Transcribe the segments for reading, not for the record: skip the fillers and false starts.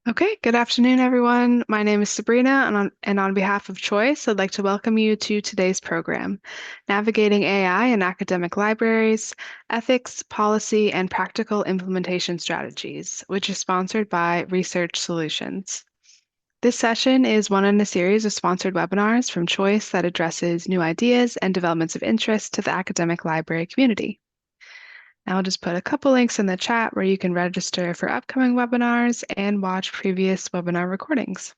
Okay, good afternoon, everyone. My name is Sabrina, and on behalf of Choice, I'd like to welcome you to today's program, Navigating AI in Academic Libraries, Ethics, Policy, and Practical Implementation Strategies, which is sponsored by Research Solutions. This session is one in a series of sponsored webinars from Choice that addresses new ideas and developments of interest to the academic library community. I'll just put a couple links in the chat where you can register for upcoming webinars and watch previous webinar recordings.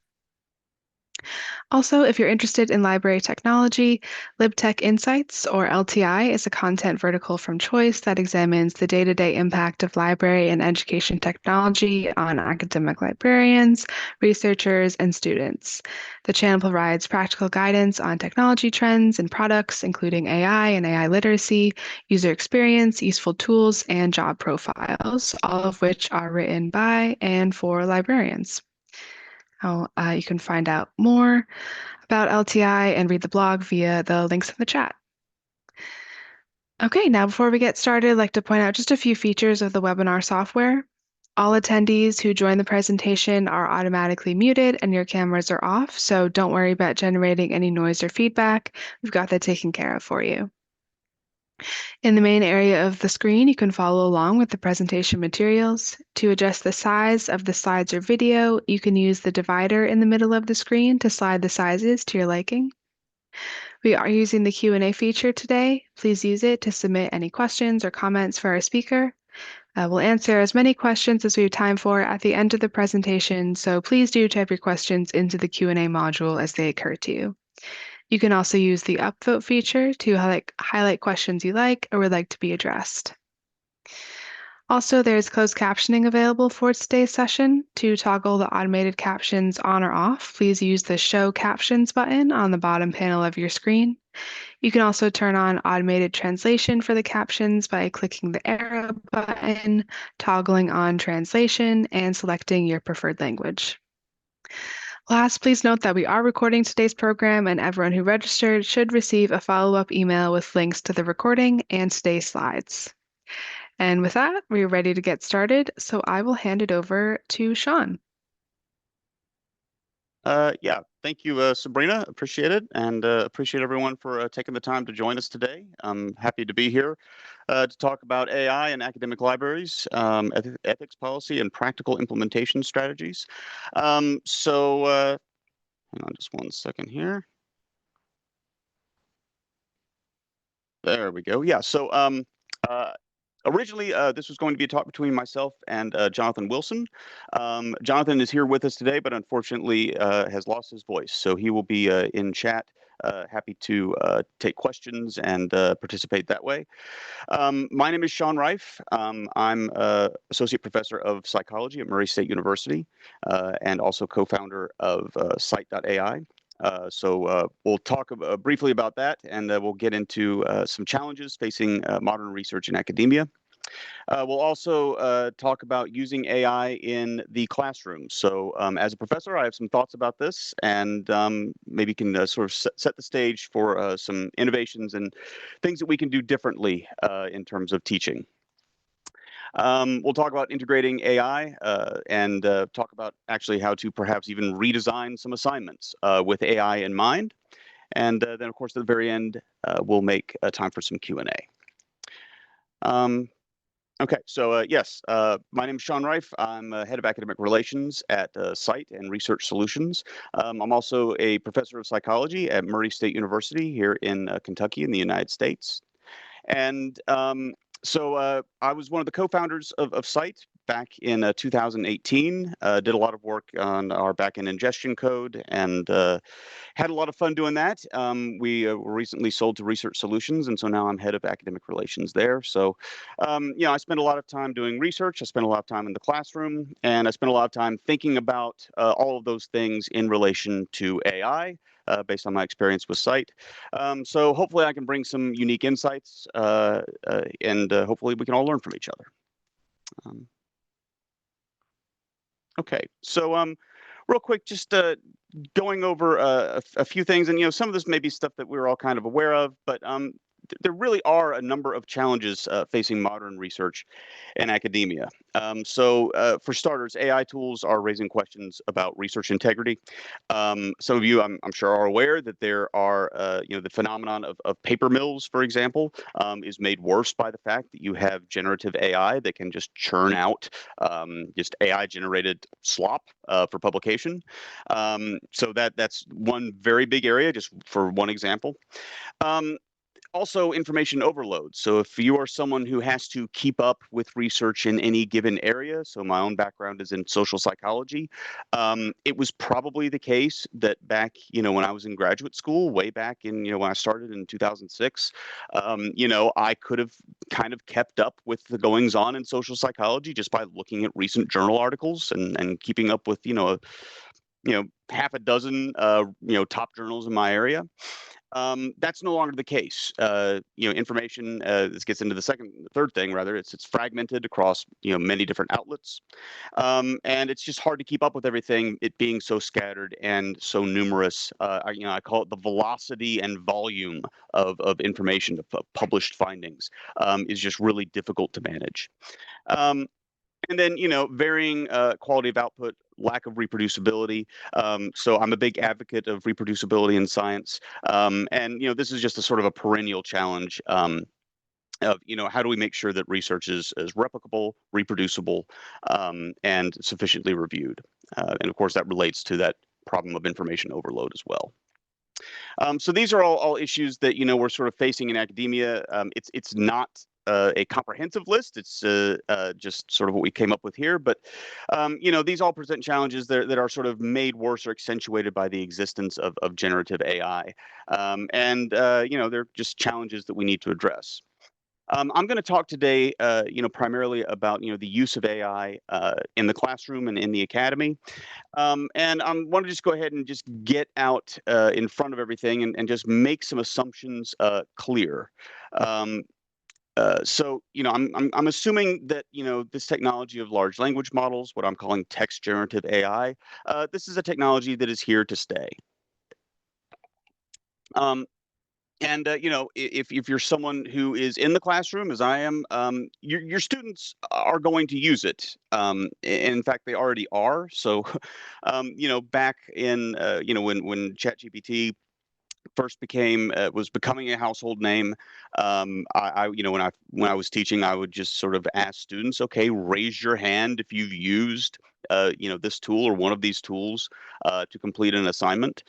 Also, if you're interested in library technology, LibTech Insights, or LTI, is a content vertical from Choice that examines the day-to-day impact of library and education technology on academic librarians, researchers, and students. The channel provides practical guidance on technology trends and products, including AI and AI literacy, user experience, useful tools, and job profiles, all of which are written by and for librarians. You can find out more about LTI and read the blog via the links in the chat. Okay, now before we get started, I'd like to point out just a few features of the webinar software. All attendees who join the presentation are automatically muted and your cameras are off, so don't worry about generating any noise or feedback. We've got that taken care of for you. In the main area of the screen, you can follow along with the presentation materials. To adjust the size of the slides or video, you can use the divider in the middle of the screen to slide the sizes to your liking. We are using the Q&A feature today. Please use it to submit any questions or comments for our speaker. We'll answer as many questions as we have time for at the end of the presentation, so please do type your questions into the Q&A module as they occur to you. You can also use the upvote feature to highlight questions you like or would like to be addressed. Also, there's closed captioning available for today's session. To toggle the automated captions on or off, please use the Show Captions button on the bottom panel of your screen. You can also turn on automated translation for the captions by clicking the arrow button, toggling on translation, and selecting your preferred language. Last, please note that we are recording today's program, and everyone who registered should receive a follow-up email with links to the recording and today's slides. And with that, we're ready to get started, so I will hand it over to Sean. Yeah, thank you, Sabrina. Appreciate it, and appreciate everyone for taking the time to join us today. I'm happy to be here to talk about AI in academic libraries, ethics policy, and practical implementation strategies. Hang on just one second here. There we go. Yeah, so originally, this was going to be a talk between myself and Jonathan Wilson. Jonathan is here with us today, but unfortunately has lost his voice. So he will be in chat, happy to take questions and participate that way. My name is Sean Reif. I'm Associate Professor of Psychology at Murray State University and also co-founder of Scite.ai. We'll talk briefly about that, and we'll get into some challenges facing modern research in academia. We'll also talk about using AI in the classroom. So as a professor, I have some thoughts about this, and maybe can sort of set the stage for some innovations and things that we can do differently in terms of teaching. We'll talk about integrating AI and talk about actually how to perhaps even redesign some assignments with AI in mind. And then, of course, at the very end, we'll make time for some Q&A. Okay, so yes, my name is Sean Reif. I'm head of academic relations at Scite and Research Solutions. I'm also a professor of psychology at Murray State University here in Kentucky in the United States. And I was one of the co-founders of Scite back in 2018, did a lot of work on our backend ingestion code and had a lot of fun doing that. We were recently sold to Research Solutions, and so now I'm head of academic relations there. So, I spend a lot of time doing research. I spend a lot of time in the classroom, and I spend a lot of time thinking about all of those things in relation to AI. Based on my experience with Scite. So hopefully I can bring some unique insights and hopefully we can all learn from each other. Okay, so real quick, just going over a few things, and some of this may be stuff that we're all kind of aware of, but there really are a number of challenges facing modern research and academia. For starters, AI tools are raising questions about research integrity. Some of you, I'm sure, are aware that there are, the phenomenon of paper mills, for example, is made worse by the fact that you have generative AI that can just churn out just AI-generated slop for publication. That's one very big area, just for one example. Um, Also, information overload. So if you are someone who has to keep up with research in any given area, so my own background is in social psychology, it was probably the case that back, when I was in graduate school, way back in, when I started in 2006, I could have kind of kept up with the goings on in social psychology just by looking at recent journal articles and keeping up with, half a dozen, top journals in my area. That's no longer the case. Information. This gets into the third thing rather. It's fragmented across many different outlets, and it's just hard to keep up with everything. It being so scattered and so numerous. I call it the velocity and volume of information of published findings is just really difficult to manage. Um, and then, varying quality of output, lack of reproducibility. So I'm a big advocate of reproducibility in science. And, this is just a sort of a perennial challenge of, how do we make sure that research is replicable, reproducible, and sufficiently reviewed? And of course, that relates to that problem of information overload as well. So these are all issues that we're sort of facing in academia. It's not a comprehensive list. It's just sort of what we came up with here. But these all present challenges that are sort of made worse or accentuated by the existence of generative AI, and they're just challenges that we need to address. I'm going to talk today, primarily about the use of AI in the classroom and in the academy. And I want to just go ahead and just get out in front of everything and just make some assumptions clear. Um, I'm assuming that this technology of large language models, what I'm calling text generative AI, this is a technology that is here to stay. Um, and if you're someone who is in the classroom, as I am, your students are going to use it. And in fact, they already are. So, back in when ChatGPT first was becoming a household name, when I was teaching, I would just sort of ask students, okay, raise your hand if you've used this tool or one of these tools to complete an assignment.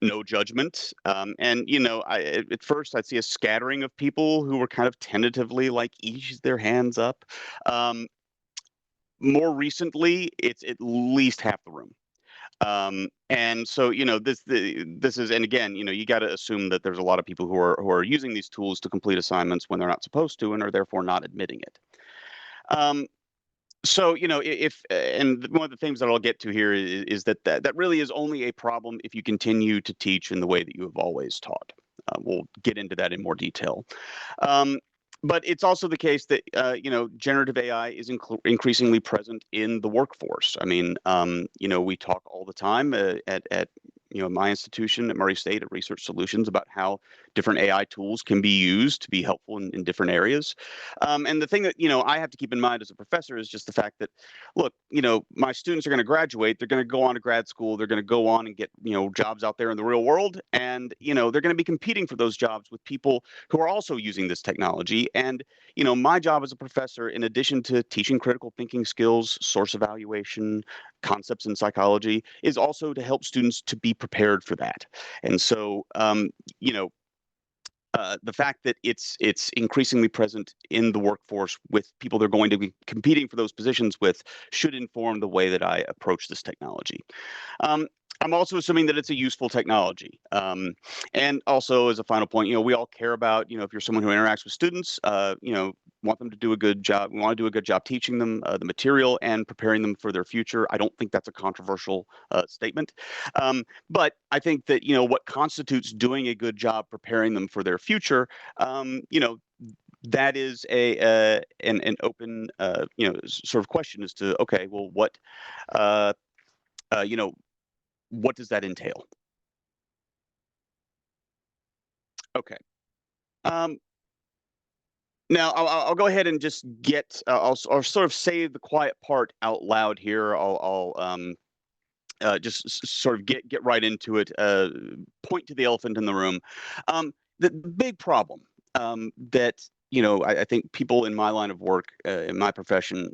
No judgment. And at first I'd see a scattering of people who were kind of tentatively like ease their hands up. Um, More recently, it's at least half the room. And so, this is, and again, you got to assume that there's a lot of people who are using these tools to complete assignments when they're not supposed to and are therefore not admitting it. Um, so, if and one of the things that I'll get to here is that really is only a problem if you continue to teach in the way that you have always taught. We'll get into that in more detail. Um, but it's also the case that generative AI is increasingly present in the workforce. I mean, we talk all the time at my institution at Murray State at Research Solutions about how different AI tools can be used to be helpful in different areas. And the thing that I have to keep in mind as a professor is just the fact that, look, my students are going to graduate, they're going to go on to grad school, they're going to go on and get jobs out there in the real world, and they're going to be competing for those jobs with people who are also using this technology. And my job as a professor, in addition to teaching critical thinking skills, source evaluation, concepts in psychology, is also to help students to be prepared for that. And so, the fact that it's increasingly present in the workforce with people they're going to be competing for those positions with should inform the way that I approach this technology. Um, I'm also assuming that it's a useful technology. And also, as a final point, we all care about, if you're someone who interacts with students, want them to do a good job. We want to do a good job teaching them the material and preparing them for their future. I don't think that's a controversial statement. But I think that, what constitutes doing a good job preparing them for their future, that is an open, sort of question as to, okay, well, uh, you know, what does that entail? Okay. Um, Now, I'll go ahead and just get. I'll sort of say the quiet part out loud here. I'll just sort of get right into it. Point to the elephant in the room. The big problem that I think people in my line of work, in my profession,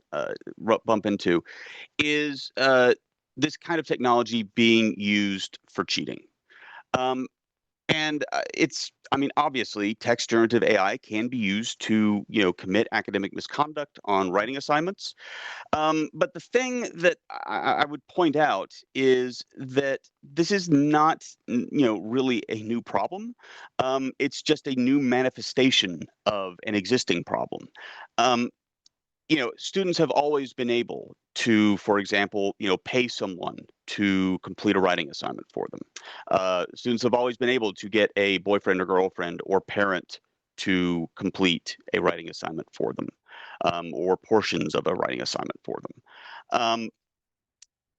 bump into is this kind of technology being used for cheating. Um, and I mean, obviously, text generative AI can be used to, commit academic misconduct on writing assignments. But the thing that I would point out is that this is not, really a new problem. It's just a new manifestation of an existing problem. Um, Students have always been able to, for example, pay someone to complete a writing assignment for them. Students have always been able to get a boyfriend or girlfriend or parent to complete a writing assignment for them, or portions of a writing assignment for them.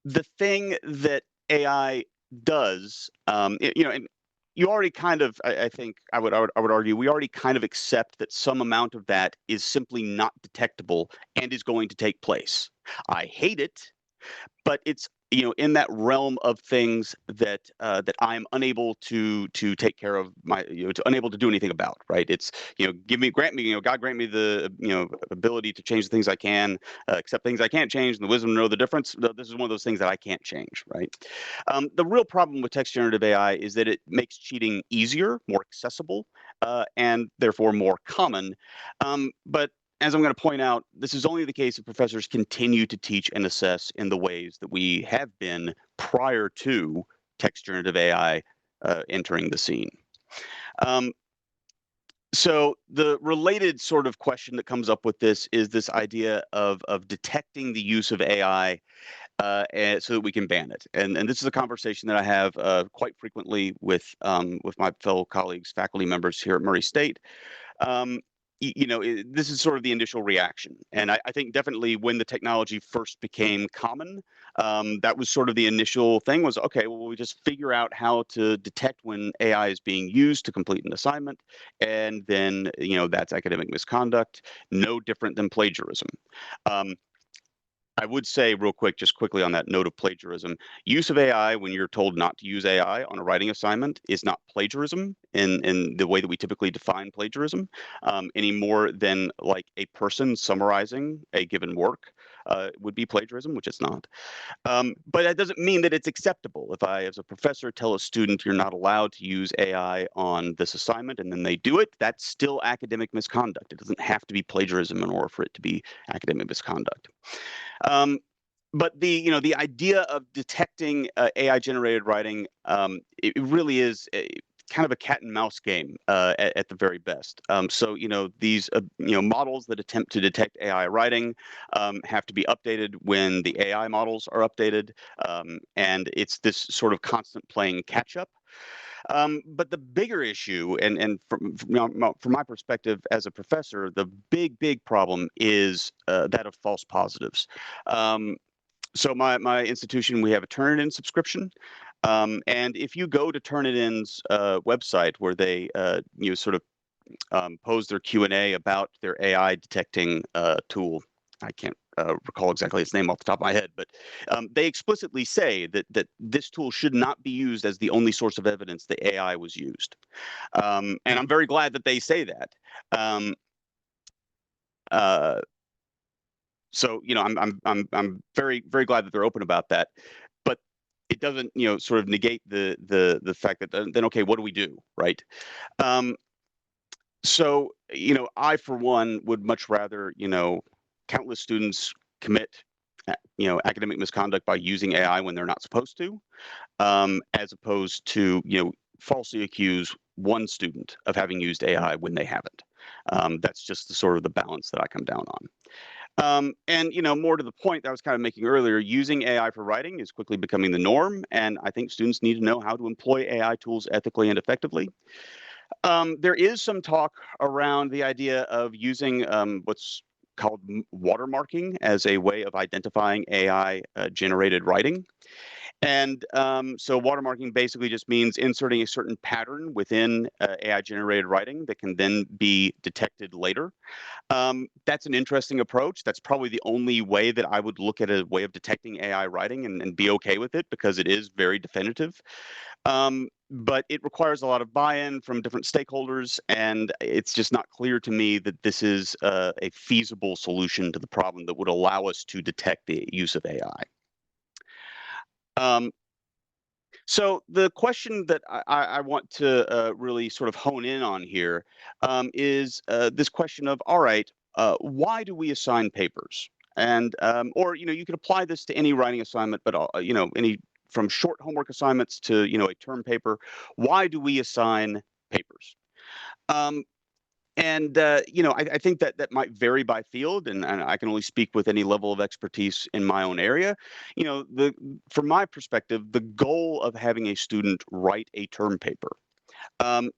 The thing that AI does, and you already kind of, I think I would argue, we already kind of accept that some amount of that is simply not detectable and is going to take place. I hate it, but it's in that realm of things that I'm unable to take care of, unable to do anything about. Right? It's grant me, God grant me the ability to change the things I can, accept things I can't change, and the wisdom to know the difference. This is one of those things that I can't change. Right? The real problem with text generative AI is that it makes cheating easier, more accessible, and therefore more common. But as I'm going to point out, this is only the case if professors continue to teach and assess in the ways that we have been prior to text generative AI entering the scene. Um, so the related sort of question that comes up with this is this idea of detecting the use of AI, and so that we can ban it. And this is a conversation that I have quite frequently with my fellow colleagues, faculty members here at Murray State. um, this is sort of the initial reaction. And I think definitely when the technology first became common, that was sort of the initial thing was, okay, well, we just figure out how to detect when AI is being used to complete an assignment. And then, that's academic misconduct, no different than plagiarism. Um, I would say real quick, just quickly on that note of plagiarism, use of AI when you're told not to use AI on a writing assignment is not plagiarism in the way that we typically define plagiarism, any more than like a person summarizing a given work would be plagiarism, which it's not. But that doesn't mean that it's acceptable. If I, as a professor, tell a student you're not allowed to use AI on this assignment and then they do it, that's still academic misconduct. It doesn't have to be plagiarism in order for it to be academic misconduct. Um, but the idea of detecting AI generated writing, it really is kind of a cat and mouse game at the very best. So these models that attempt to detect AI writing have to be updated when the AI models are updated, and it's this sort of constant playing catch up. But the bigger issue, and from my perspective as a professor, the big problem is that of false positives. Um, so my institution, we have a Turnitin subscription, and if you go to Turnitin's website where they sort of pose their Q&A about their AI detecting tool. I can't recall exactly its name off the top of my head, but they explicitly say that this tool should not be used as the only source of evidence that AI was used. And I'm very glad that they say that. Um, uh, so I'm very glad that they're open about that. But it doesn't sort of negate the fact that then okay, what do we do, right? Um, So, I for one would much rather, countless students commit, academic misconduct by using AI when they're not supposed to, as opposed to, falsely accuse one student of having used AI when they haven't. That's just the sort of the balance that I come down on. And more to the point that I was kind of making earlier, using AI for writing is quickly becoming the norm, and I think students need to know how to employ AI tools ethically and effectively. There is some talk around the idea of using what's called watermarking as a way of identifying AI generated writing. And so watermarking basically just means inserting a certain pattern within AI-generated writing that can then be detected later. That's an interesting approach. That's probably the only way that I would look at a way of detecting AI writing and be okay with it because it is very definitive. But it requires a lot of buy-in from different stakeholders, and it's just not clear to me that this is a feasible solution to the problem that would allow us to detect the use of AI. Um, so the question that I want to really sort of hone in on here is this question of, all right, why do we assign papers? And or you could apply this to any writing assignment, but any from short homework assignments to a term paper. Why do we assign papers? Um, and I think that that might vary by field, and I can only speak with any level of expertise in my own area. The From my perspective, the goal of having a student write a term paper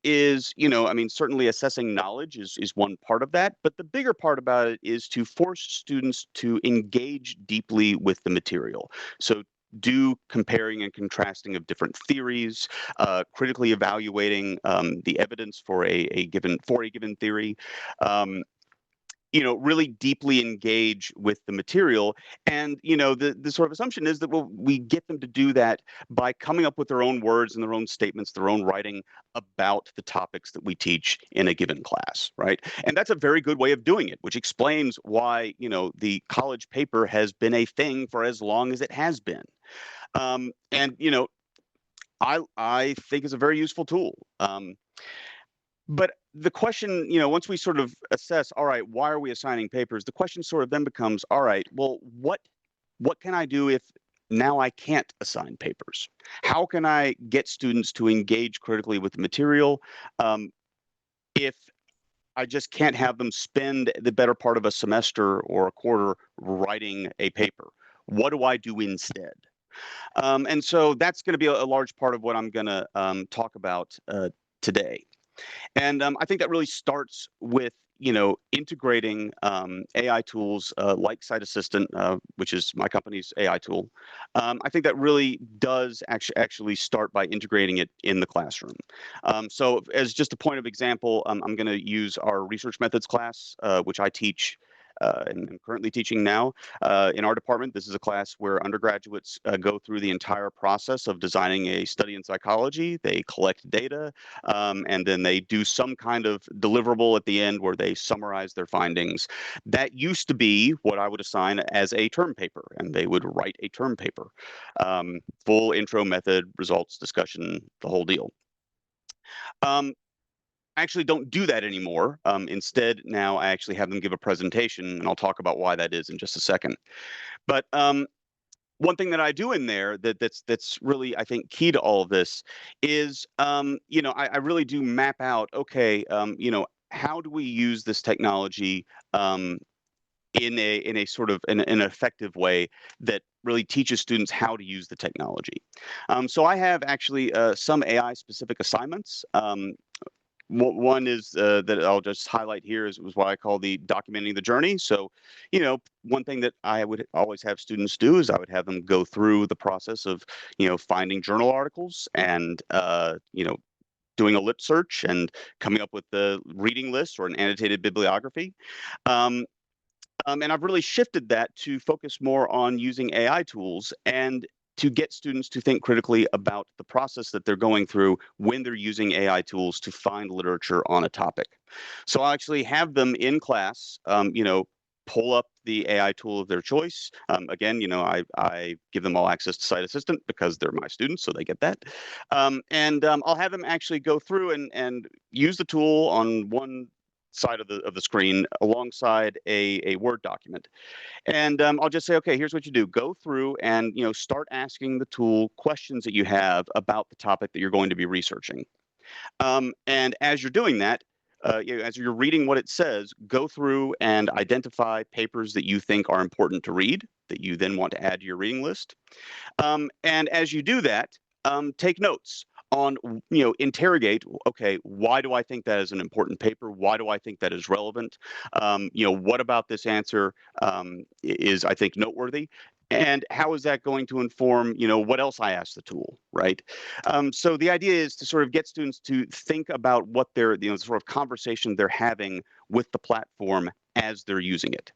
is, I mean, certainly assessing knowledge is one part of that, but the bigger part about it is to force students to engage deeply with the material. So do comparing and contrasting of different theories, critically evaluating the evidence for a given theory. Um, really deeply engage with the material. And, the sort of assumption is that we get them to do that by coming up with their own words and their own statements, their own writing about the topics that we teach in a given class, right? And that's a very good way of doing it, which explains why, the college paper has been a thing for as long as it has been. And, I think is a very useful tool. But the question, once we sort of assess, all right, why are we assigning papers? The question sort of then becomes, all right, well, what can I do if now I can't assign papers? How can I get students to engage critically with the material if I just can't have them spend the better part of a semester or a quarter writing a paper? What do I do instead? And so that's going to be a large part of what I'm going to talk about today. And I think that really starts with integrating AI tools like Scite Assistant, which is my company's AI tool. I think that really does actually start by integrating it in the classroom. So, as just a point of example, I'm going to use our research methods class, which I teach. And I'm currently teaching now in our department. This is a class where undergraduates go through the entire process of designing a study in psychology. They collect data, and then they do some kind of deliverable at the end where they summarize their findings. That used to be what I would assign as a term paper, and they would write a term paper, full intro, method, results, discussion, the whole deal. I actually don't do that anymore. Instead, now I actually have them give a presentation, and I'll talk about why that is in just a second. But one thing that I do in there that's really, I think, key to all of this is I really do map out, okay, how do we use this technology in a sort of in an effective way that really teaches students how to use the technology. So I have actually some AI specific assignments. One is that I'll just highlight here was what I call the documenting the journey. So, one thing that I would always have students do is I would have them go through the process of, finding journal articles and, doing a lit search and coming up with the reading list or an annotated bibliography. Um, and I've really shifted that to focus more on using AI tools and to get students to think critically about the process that they're going through when they're using AI tools to find literature on a topic. So I actually have them in class, pull up the AI tool of their choice. Again, I give them all access to Scite Assistant because they're my students, so they get that. And I'll have them actually go through and use the tool on one side of the screen alongside a Word document. And I'll just say, okay, here's what you do. Go through and start asking the tool questions that you have about the topic that you're going to be researching. And as you're doing that, as you're reading what it says, go through and identify papers that you think are important to read that you then want to add to your reading list. And as you do that, take notes on, interrogate, okay, why do I think that is an important paper? Why do I think that is relevant? What about this answer is, I think, noteworthy? And how is that going to inform, what else I ask the tool, right? So the idea is to sort of get students to think about what they're, sort of conversation they're having with the platform as they're using it.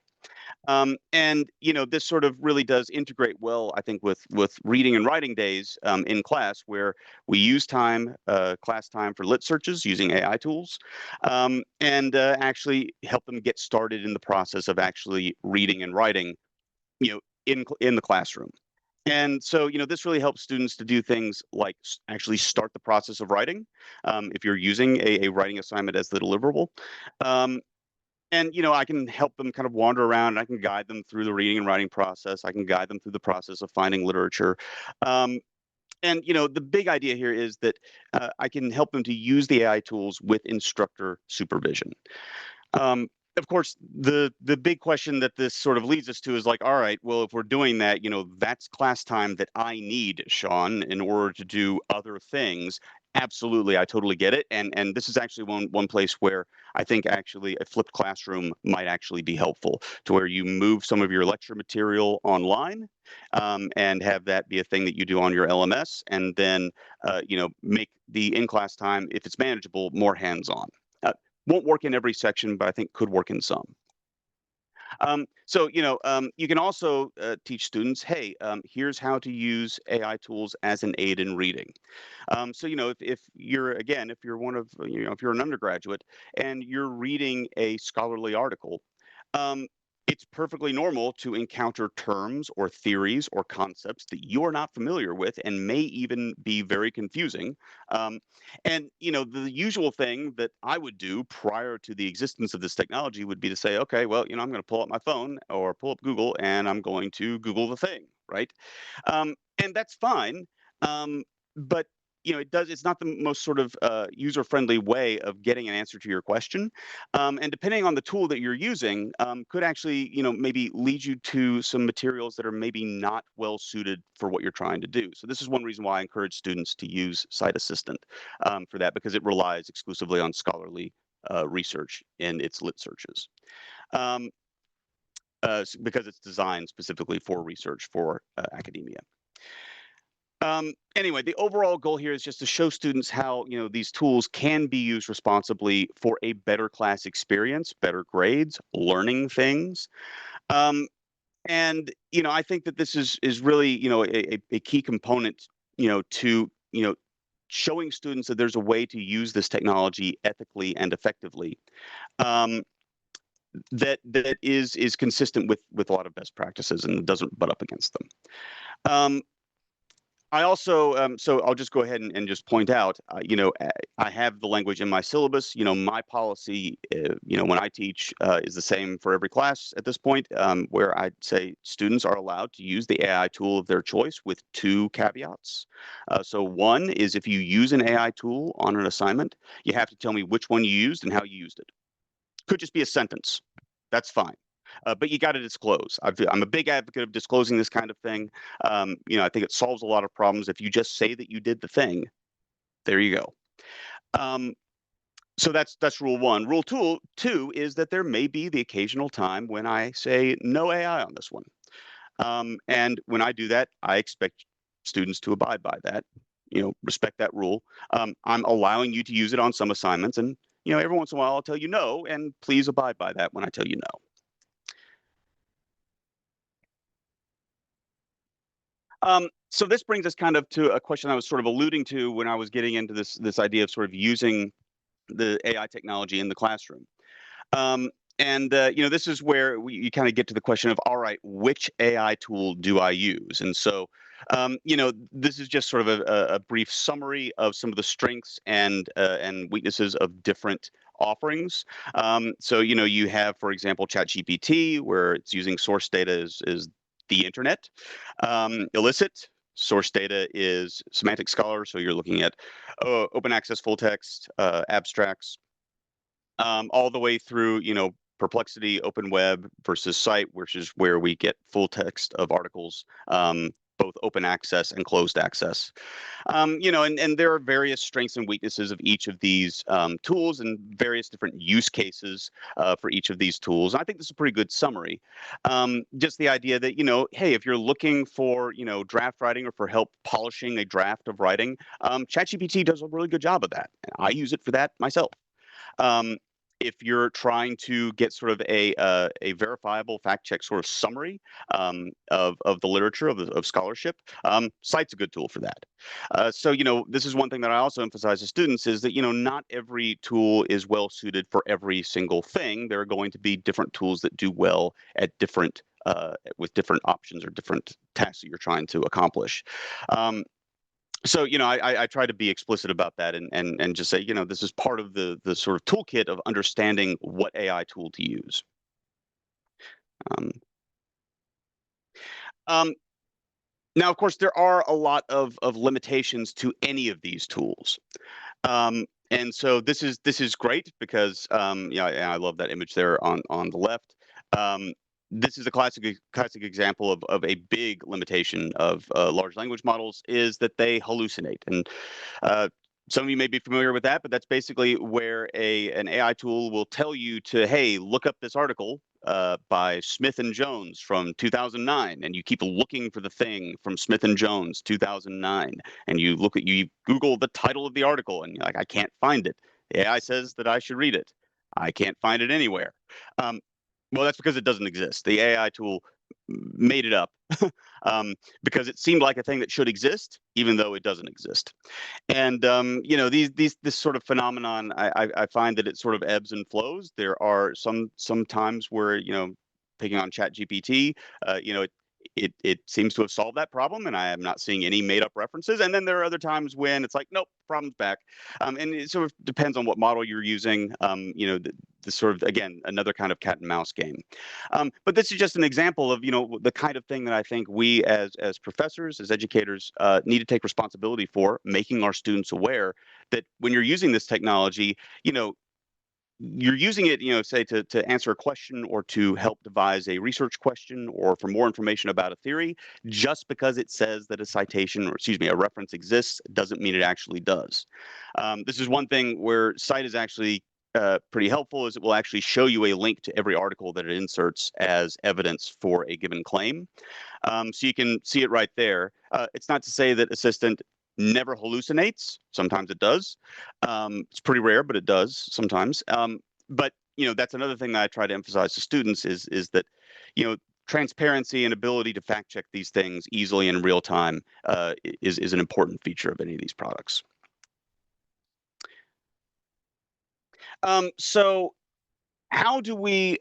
And this sort of really does integrate well, I think, with reading and writing days in class, where we use class time for lit searches using AI tools, and actually help them get started in the process of actually reading and writing, in the classroom. And so, this really helps students to do things like actually start the process of writing, if you're using a writing assignment as the deliverable. Um, and I can help them kind of wander around, and I can guide them through the reading and writing process. I can guide them through the process of finding literature. Um, and the big idea here is that I can help them to use the AI tools with instructor supervision. Um, of course, the big question that this sort of leads us to is like, all right, well, if we're doing that, that's class time that I need, Sean, in order to do other things. Absolutely, I totally get it. And this is actually one place where I think actually a flipped classroom might actually be helpful, to where you move some of your lecture material online, and have that be a thing that you do on your LMS, and then make the in-class time, if it's manageable, more hands-on. Won't work in every section, but I think could work in some. So, you can also teach students, hey, here's how to use AI tools as an aid in reading. So, if you're, again, if you're one of, if you're an undergraduate and you're reading a scholarly article, um, it's perfectly normal to encounter terms or theories or concepts that you're not familiar with and may even be very confusing. Um, and the usual thing that I would do prior to the existence of this technology would be to say, okay, well, I'm going to pull up my phone or pull up Google, and I'm going to Google the thing, right? And that's fine. Um, but it's not the most sort of user-friendly way of getting an answer to your question. And depending on the tool that you're using, could actually, maybe lead you to some materials that are maybe not well suited for what you're trying to do. So this is one reason why I encourage students to use Scite Assistant, for that, because it relies exclusively on scholarly research in its lit searches. Um, because it's designed specifically for research for academia. Anyway, the overall goal here is just to show students how these tools can be used responsibly for a better class experience, better grades, learning things. Um, and I think that this is really a key component to showing students that there's a way to use this technology ethically and effectively, um, that is consistent with a lot of best practices and doesn't butt up against them. Um, I also, so I'll just go ahead and just point out, I have the language in my syllabus. My policy, when I teach, is the same for every class at this point, where I'd say students are allowed to use the AI tool of their choice with two caveats. So one is, if you use an AI tool on an assignment, you have to tell me which one you used and how you used it. Could just be a sentence. That's fine. But you got to disclose. I'm a big advocate of disclosing this kind of thing. I think it solves a lot of problems. If you just say that you did the thing, there you go. So that's rule one. Rule two is that there may be the occasional time when I say no AI on this one. And when I do that, I expect students to abide by that, respect that rule. I'm allowing you to use it on some assignments, and every once in a while I'll tell you no, and please abide by that when I tell you no. So this brings us kind of to a question I was sort of alluding to when I was getting into this idea of sort of using the AI technology in the classroom. Um, and this is where you kind of get to the question of, all right, which AI tool do I use? And so, this is just sort of a brief summary of some of the strengths and weaknesses of different offerings. So, you have, for example, ChatGPT, where it's using source data is the internet. Illicit source data is semantic scholar, so you're looking at open access full text, abstracts, all the way through, Perplexity, Open Web versus Scite, which is where we get full text of articles. both open access and closed access. And there are various strengths and weaknesses of each of these tools and various different use cases for each of these tools. And I think this is a pretty good summary. Just the idea that, hey, if you're looking for, draft writing or for help polishing a draft of writing, ChatGPT does a really good job of that. I use it for that myself. Um, if you're trying to get sort of a verifiable fact check sort of summary of the literature of scholarship, Scite's a good tool for that. So this is one thing that I also emphasize to students is that not every tool is well suited for every single thing. There are going to be different tools that do well at different with different options or different tasks that you're trying to accomplish. So I try to be explicit about that and just say this is part of the sort of toolkit of understanding what AI tool to use. Um, um, Now, of course, there are a lot of limitations to any of these tools. And so this is great because I love that image there on the left. Um, this is a classic example of a big limitation of large language models is that they hallucinate. And uh, some of you may be familiar with that, but that's basically where an AI tool will tell you to, hey, look up this article by Smith and Jones from 2009, and you keep looking for the thing from Smith and Jones 2009, and you Google the title of the article, and you're like, I can't find it. The AI says that I should read it. I can't find it anywhere. Um, well, that's because it doesn't exist. The AI tool made it up because it seemed like a thing that should exist, even though it doesn't exist. And this sort of phenomenon, I find that it sort of ebbs and flows. There are some times where picking on ChatGPT, it seems to have solved that problem, and I am not seeing any made up references. And then there are other times when it's like, nope, problem's back. And it sort of depends on what model you're using. The sort of, again, another kind of cat and mouse game. But this is just an example of the kind of thing that I think we as professors, as educators, need to take responsibility for, making our students aware that when you're using this technology, you're using it, say to answer a question or to help devise a research question or for more information about a theory. Just because it says that a citation, or excuse me, a reference exists doesn't mean it actually does. This is one thing where Scite is actually pretty helpful, is it will actually show you a link to every article that it inserts as evidence for a given claim. So you can see it right there. It's not to say that Assistant never hallucinates. Sometimes it does. It's pretty rare, but it does sometimes. But that's another thing that I try to emphasize to students is that transparency and ability to fact check these things easily in real time is an important feature of any of these products. So how do we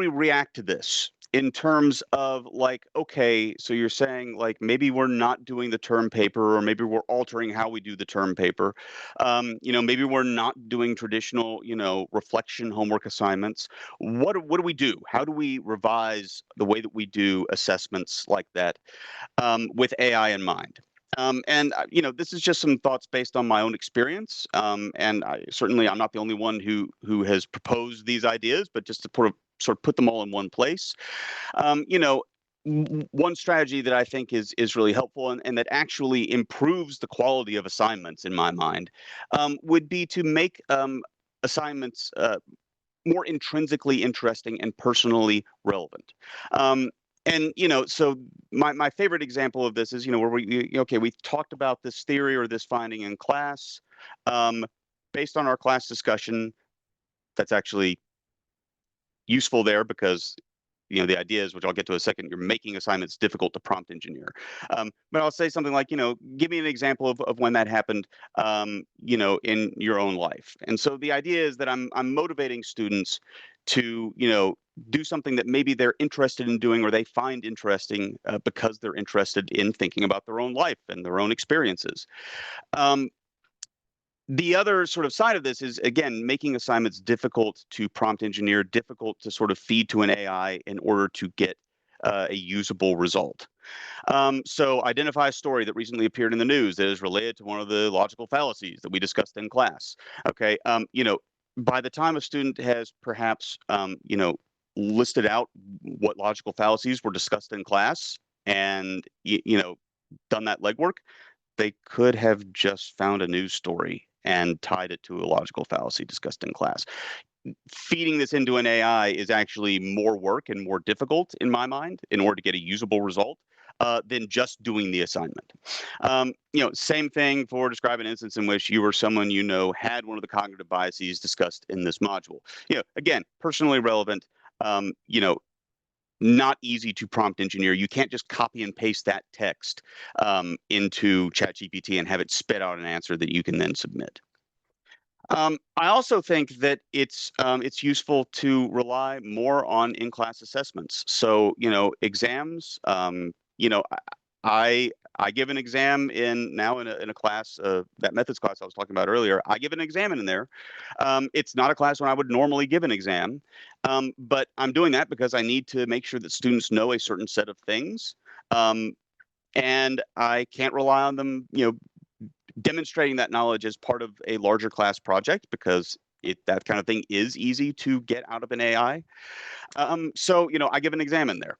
react to this in terms of like, okay, so you're saying like maybe we're not doing the term paper, or maybe we're altering how we do the term paper. Maybe we're not doing traditional, reflection homework assignments. What do we do? How do we revise the way that we do assessments like that with AI in mind? This is just some thoughts based on my own experience. And I'm not the only one who has proposed these ideas, but just to sort of put them all in one place. One strategy that I think is really helpful and that actually improves the quality of assignments in my mind would be to make assignments more intrinsically interesting and personally relevant. So my favorite example of this is where we talked about this theory or this finding in class, based on our class discussion. That's actually useful there because the idea is, which I'll get to in a second, you're making assignments difficult to prompt engineer. But I'll say something like, give me an example of when that happened, in your own life. And so the idea is that I'm motivating students to, do something that maybe they're interested in doing or they find interesting because they're interested in thinking about their own life and their own experiences. The other sort of side of this is, again, making assignments difficult to prompt engineer, difficult to sort of feed to an AI in order to get a usable result. So identify a story that recently appeared in the news that is related to one of the logical fallacies that we discussed in class. Okay. By the time a student has perhaps, listed out what logical fallacies were discussed in class, and done that legwork, they could have just found a news story and tied it to a logical fallacy discussed in class. Feeding this into an AI is actually more work and more difficult in my mind in order to get a usable result than just doing the assignment. Same thing for describe an instance in which you or someone had one of the cognitive biases discussed in this module. Again, personally relevant. Um, you know, Not easy to prompt engineer. You can't just copy and paste that text into ChatGPT and have it spit out an answer that you can then submit. I also think that it's useful to rely more on in-class assessments. So, exams. I I give an exam in a class, that methods class I was talking about earlier. I give an exam in there. It's not a class when I would normally give an exam, but I'm doing that because I need to make sure that students know a certain set of things, um, and I can't rely on them, demonstrating that knowledge as part of a larger class project because that kind of thing is easy to get out of an AI. So, I give an exam in there,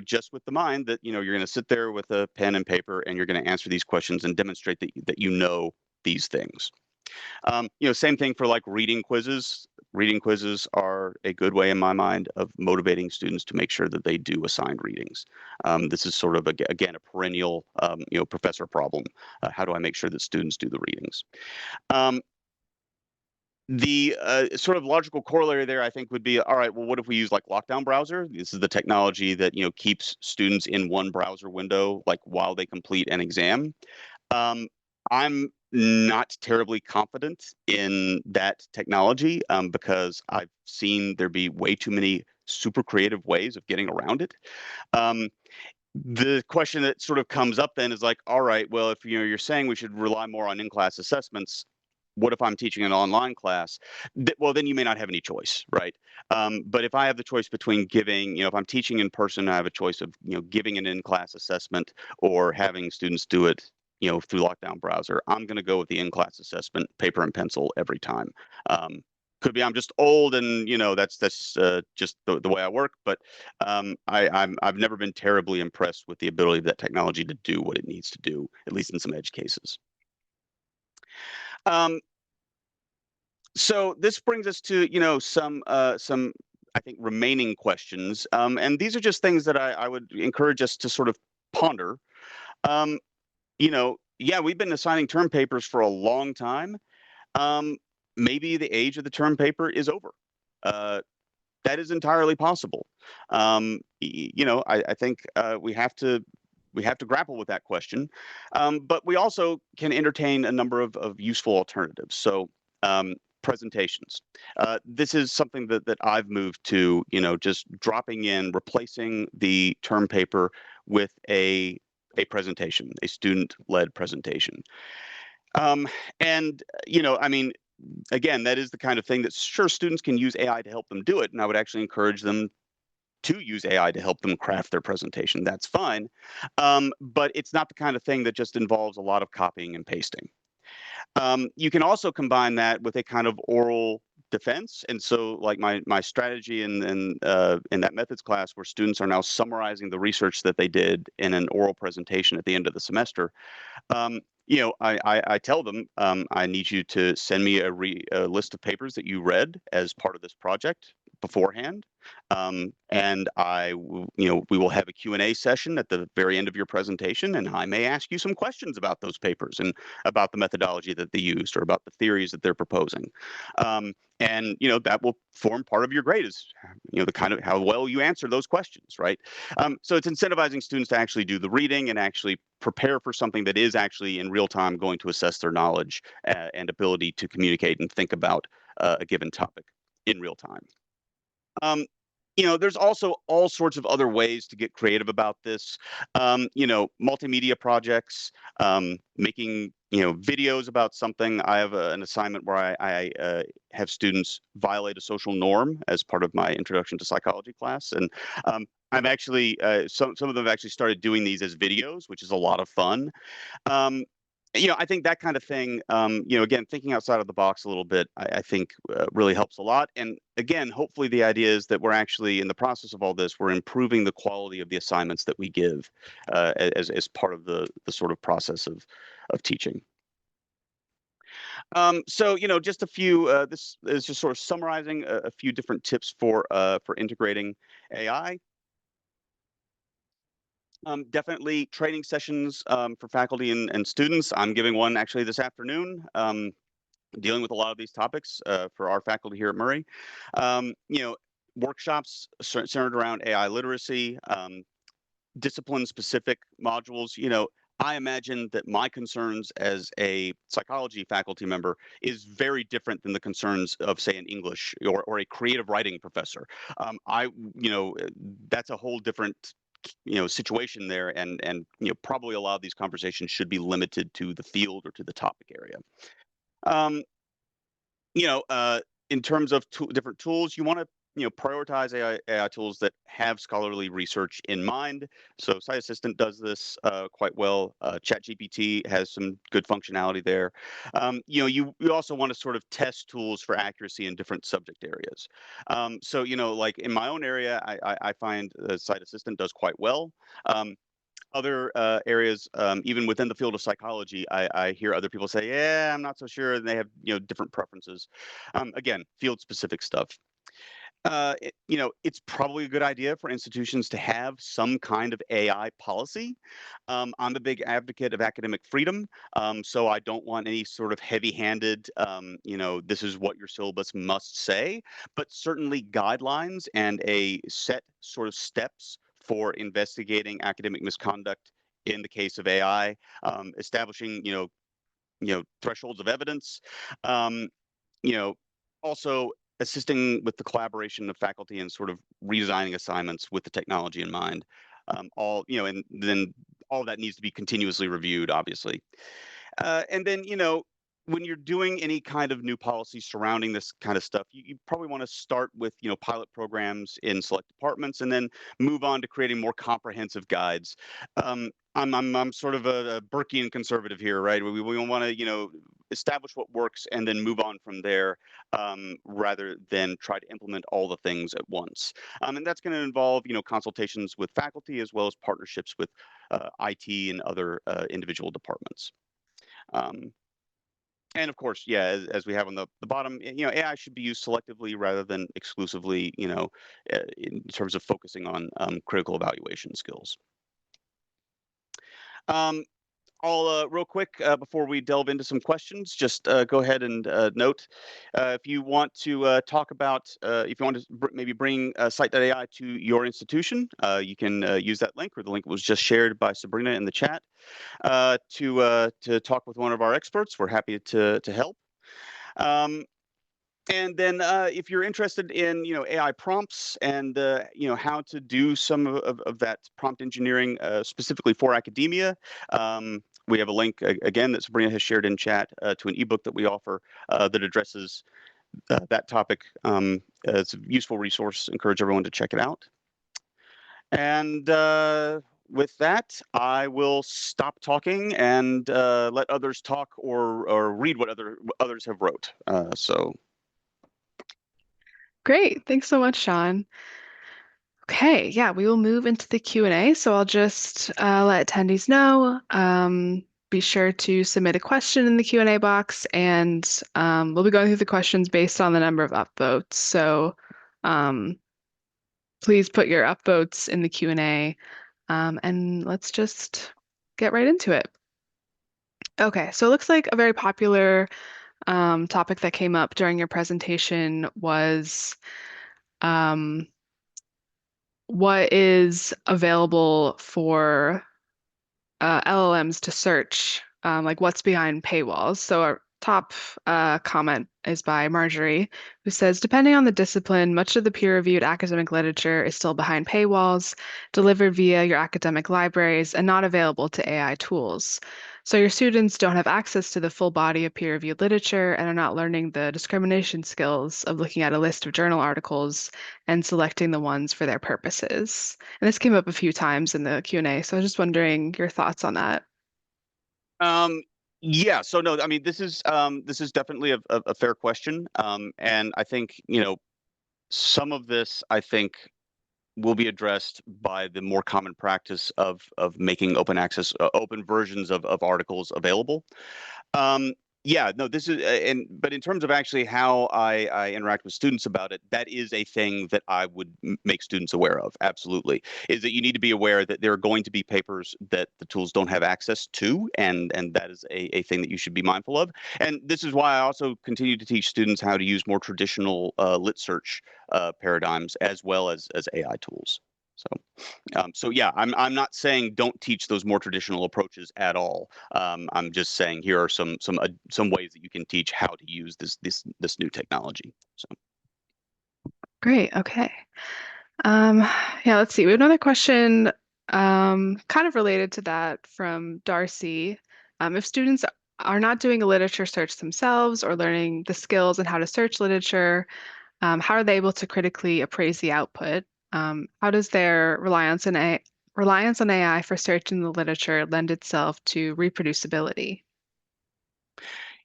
just with the mind that, you're going to sit there with a pen and paper and you're going to answer these questions and demonstrate that you know these things. Same thing for like reading quizzes. Reading quizzes are a good way, in my mind, of motivating students to make sure that they do assigned readings. This is sort of again a perennial, professor problem. How do I make sure that students do the readings? Um, the sort of logical corollary there, I think, would be all right. Well, what if we use like lockdown browser? This is the technology that keeps students in one browser window like while they complete an exam. Um, I'm not terribly confident in that technology because I've seen there be way too many super creative ways of getting around it. Um, the question that sort of comes up then is like, all right, well, if you're saying we should rely more on in-class assessments, what if I'm teaching an online class? Well, then you may not have any choice, right? But if I have the choice between giving, if I'm teaching in person, I have a choice of, giving an in-class assessment or having students do it, through lockdown browser. I'm going to go with the in-class assessment, paper and pencil every time. Um, could be I'm just old and that's just the way I work. But I've never been terribly impressed with the ability of that technology to do what it needs to do, at least in some edge cases. Um, so this brings us to some I think remaining questions, and these are just things that I would encourage us to sort of ponder. Um, yeah, we've been assigning term papers for a long time. Um, Maybe the age of the term paper is over. Uh, that is entirely possible. I think we have to grapple with that question, but we also can entertain a number of useful alternatives. So presentations. This is something that I've moved to. Just dropping in, replacing the term paper with a presentation, a student-led presentation. Um, and I mean, again, that is the kind of thing that sure students can use AI to help them do it, and I would actually encourage them to use AI to help them craft their presentation. That's fine, but it's not the kind of thing that just involves a lot of copying and pasting. You can also combine that with a kind of oral defense, and so like my strategy in that methods class, where students are now summarizing the research that they did in an oral presentation at the end of the semester. I tell them, I need you to send me a list of papers that you read as part of this project beforehand. And we will have a Q&A session at the very end of your presentation, and I may ask you some questions about those papers and about the methodology that they used or about the theories that they're proposing. And that will form part of your grade is, the kind of how well you answer those questions, right? So it's incentivizing students to actually do the reading and actually prepare for something that is actually in real time going to assess their knowledge and ability to communicate and think about a given topic in real time. There's also all sorts of other ways to get creative about this. Multimedia projects, making videos about something. I have an assignment where I have students violate a social norm as part of my introduction to psychology class, and I'm actually some of them have actually started doing these as videos, which is a lot of fun. Um, I think that kind of thing, again, thinking outside of the box a little bit, I think really helps a lot. And again, hopefully the idea is that we're actually in the process of all this, we're improving the quality of the assignments that we give as part of the sort of process of teaching. So, just a few, this is just sort of summarizing a few different tips for integrating AI. Definitely training sessions for faculty and students. I'm giving one actually this afternoon, dealing with a lot of these topics for our faculty here at Murray. Um, you know, Workshops centered around AI literacy, discipline-specific modules. I imagine that my concerns as a psychology faculty member is very different than the concerns of, say, an English or a creative writing professor. That's a whole different situation there, and probably a lot of these conversations should be limited to the field or to the topic area. Um, you know, uh, in terms of different tools, you want to prioritize AI tools that have scholarly research in mind. So Scite Assistant does this quite well. ChatGPT has some good functionality there. You also want to sort of test tools for accuracy in different subject areas. So like in my own area, I find Scite Assistant does quite well. Other areas, even within the field of psychology, I hear other people say, "Yeah, I'm not so sure," and they have different preferences. Again, field specific stuff. It's probably a good idea for institutions to have some kind of AI policy. I'm a big advocate of academic freedom, so I don't want any sort of heavy-handed, this is what your syllabus must say, but certainly guidelines and a set sort of steps for investigating academic misconduct in the case of AI, establishing, thresholds of evidence. Um, you know, Also assisting with the collaboration of faculty and sort of redesigning assignments with the technology in mind. And then all that needs to be continuously reviewed, obviously. And then, when you're doing any kind of new policy surrounding this kind of stuff, you probably want to start with, pilot programs in select departments and then move on to creating more comprehensive guides. I'm sort of a Burkean conservative here, right? We want to, establish what works and then move on from there, rather than try to implement all the things at once. And that's going to involve, consultations with faculty as well as partnerships with IT and other individual departments. Um, and of course, yeah, as we have on the bottom, AI should be used selectively rather than exclusively, in terms of focusing on critical evaluation skills. Um, I'll real quick before we delve into some questions, just go ahead and note if you want to talk about, if you want to maybe bring Scite.ai to your institution, you can use that link, or the link was just shared by Sabrina in the chat, to talk with one of our experts. We're happy to help. Um, and then, if you're interested in, AI prompts and, how to do some of that prompt engineering specifically for academia, we have a link again that Sabrina has shared in chat to an ebook that we offer that addresses that topic. It's a useful resource. Encourage everyone to check it out. And with that, I will stop talking and let others talk or read what others have wrote. So. Great. Thanks so much, Sean. Okay, yeah, we will move into the Q&A. So I'll just let attendees know. Be sure to submit a question in the Q&A box, and we'll be going through the questions based on the number of upvotes. So um, please put your upvotes in the Q&A, and let's just get right into it. Okay, so it looks like a very popular topic that came up during your presentation was what is available for LLMs to search, like what's behind paywalls. So our top comment is by Marjorie, who says, depending on the discipline, much of the peer-reviewed academic literature is still behind paywalls, delivered via your academic libraries, and not available to AI tools. So your students don't have access to the full body of peer-reviewed literature and are not learning the discrimination skills of looking at a list of journal articles and selecting the ones for their purposes. And this came up a few times in the Q&A, so I was just wondering your thoughts on that. Um, Yeah, so no, I mean this is definitely a fair question. And I think, some of this I think will be addressed by the more common practice of making open access, open versions of articles available. Um, yeah, no, this is, but in terms of actually how I interact with students about it, that is a thing that I would make students aware of. Absolutely, is that you need to be aware that there are going to be papers that the tools don't have access to, and that is a thing that you should be mindful of. And this is why I also continue to teach students how to use more traditional lit search paradigms as well as AI tools. So. So yeah, I'm not saying don't teach those more traditional approaches at all. I'm just saying here are some ways that you can teach how to use this new technology. So Great. Okay. Um, yeah, let's see. We have another question, kind of related to that from Darcy. If students are not doing a literature search themselves or learning the skills and how to search literature, how are they able to critically appraise the output? How does their reliance on AI for searching the literature lend itself to reproducibility?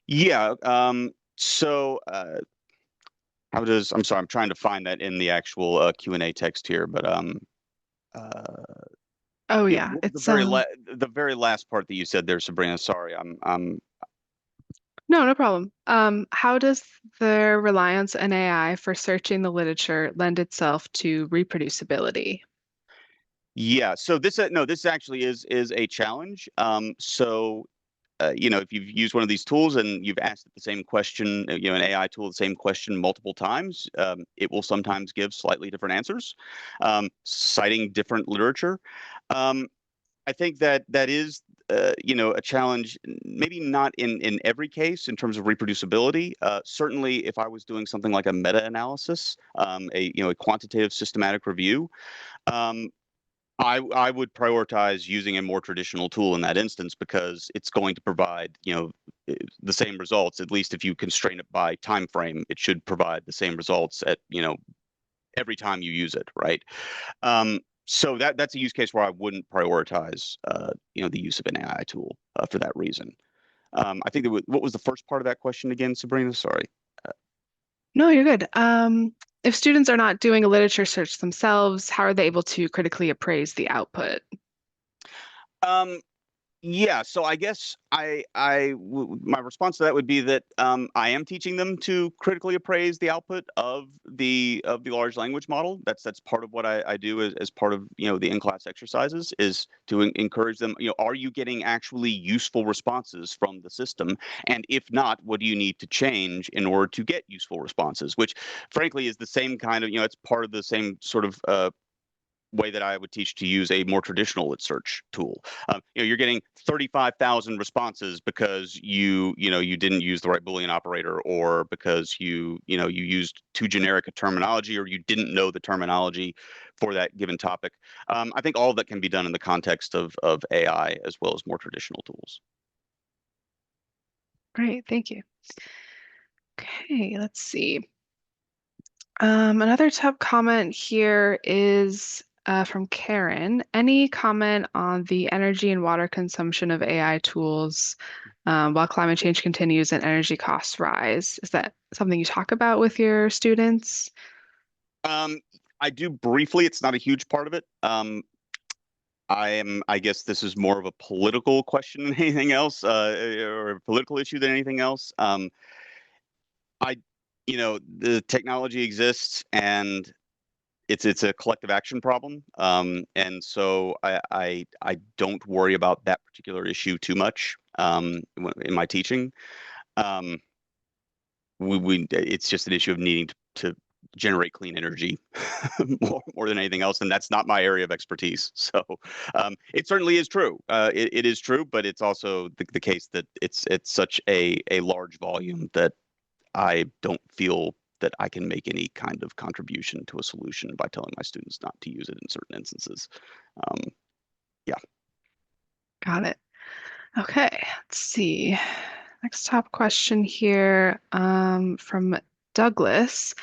yeah, so I'm sorry, I'm trying to find that in the actual Q&A text here, but uh, Oh yeah, yeah, what was it's the very last part that you said there, Sabrina? Sorry, I'm no, no problem. How does their reliance on AI for searching the literature lend itself to reproducibility? yeah. So this no, this actually is a challenge. If you've used one of these tools and you've asked it the same question, an AI tool the same question multiple times, it will sometimes give slightly different answers, citing different literature. Um, I think that that is, a challenge. Maybe not in every case in terms of reproducibility. Certainly, if I was doing something like a meta-analysis, a quantitative systematic review. Um, I would prioritize using a more traditional tool in that instance because it's going to provide, the same results. At least if you constrain it by time frame, it should provide the same results at, every time you use it, right? So that's a use case where I wouldn't prioritize, the use of an AI tool for that reason. I think what was the first part of that question again, Sabrina? Sorry. No, you're good. If students are not doing a literature search themselves, how are they able to critically appraise the output? Um, Yeah, so I guess my response to that would be that I am teaching them to critically appraise the output of the large language model. That's part of what I do as part of the in-class exercises is to encourage them. Are you getting actually useful responses from the system? And if not, what do you need to change in order to get useful responses? Which, frankly, is the same kind of it's part of the same sort of way that I would teach to use a more traditional lit search tool. You're getting 35,000 responses because you didn't use the right Boolean operator, or because you used too generic a terminology, or you didn't know the terminology for that given topic. I think all of that can be done in the context of AI as well as more traditional tools. Great, thank you. Okay, let's see. Another top comment here is from Karen. Any comment on the energy and water consumption of AI tools while climate change continues and energy costs rise? Is that something you talk about with your students? Um, I do briefly. It's not a huge part of it. I guess this is more of a political question than anything else, or a political issue than anything else. I, the technology exists, and it's a collective action problem. And so I don't worry about that particular issue too much in my teaching. Um, we It's just an issue of needing to generate clean energy more than anything else, and that's not my area of expertise. So it certainly is true. It is true, but it's also the case that it's such a large volume that I don't feel that I can make any kind of contribution to a solution by telling my students not to use it in certain instances. Um, yeah. Got it. Okay, let's see. Next top question here from Douglas.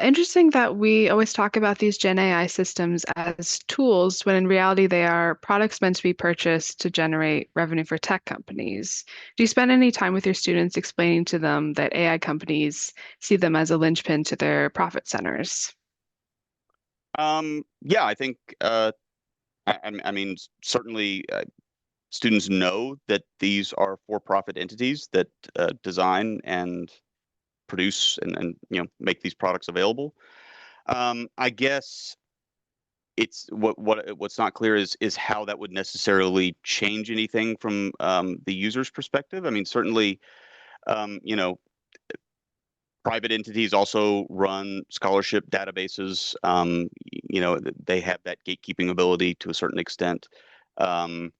Interesting that we always talk about these Gen AI systems as tools when in reality they are products meant to be purchased to generate revenue for tech companies. Do you spend any time with your students explaining to them that AI companies see them as a linchpin to their profit centers? Yeah, I think I mean certainly students know that these are for-profit entities that design and produce and make these products available. I guess it's what's not clear is how that would necessarily change anything from the user's perspective. I mean, certainly, you know, private entities also run scholarship databases. They have that gatekeeping ability to a certain extent. Um,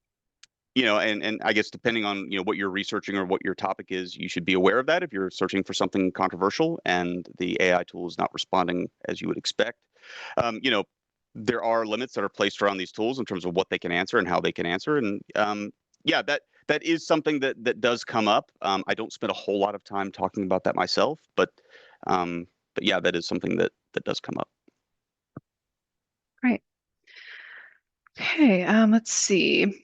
and I guess depending on what you're researching or what your topic is, you should be aware of that if you're searching for something controversial and the AI tool is not responding as you would expect. Um, you know, there are limits that are placed around these tools in terms of what they can answer and how they can answer, and yeah, that is something that does come up. I don't spend a whole lot of time talking about that myself, but yeah, that is something that does come up. Right. Okay, let's see.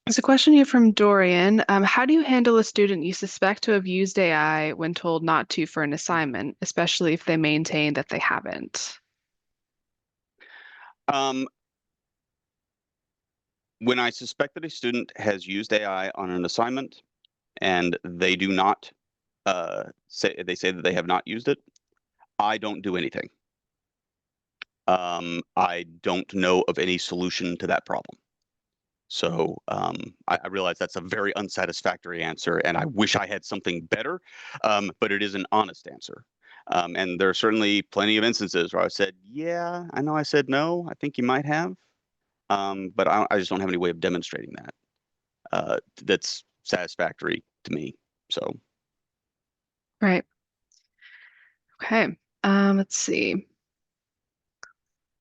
There's a question here from Dorian. How do you handle a student you suspect to have used AI when told not to for an assignment, especially if they maintain that they haven't? Um, when I suspect that a student has used AI on an assignment and they do not say that they have not used it, I don't do anything. I don't know of any solution to that problem. So I realize that's a very unsatisfactory answer, and I wish I had something better, but it is an honest answer. And there are certainly plenty of instances where I said, "Yeah, I know I said no. I think you might have," but I just don't have any way of demonstrating that. That's satisfactory to me. So. Right. Okay. Let's see.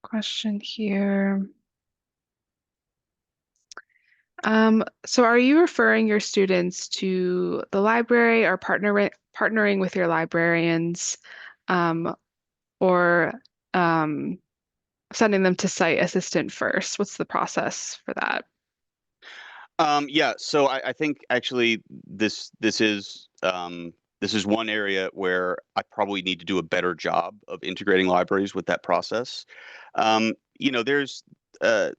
Question here. So are you referring your students to the library or partnering with your librarians, um, or um, sending them to Scite Assistant first? What's the process for that? Yeah, so I think actually this is one area where I probably need to do a better job of integrating libraries with that process. Um, you know, uh,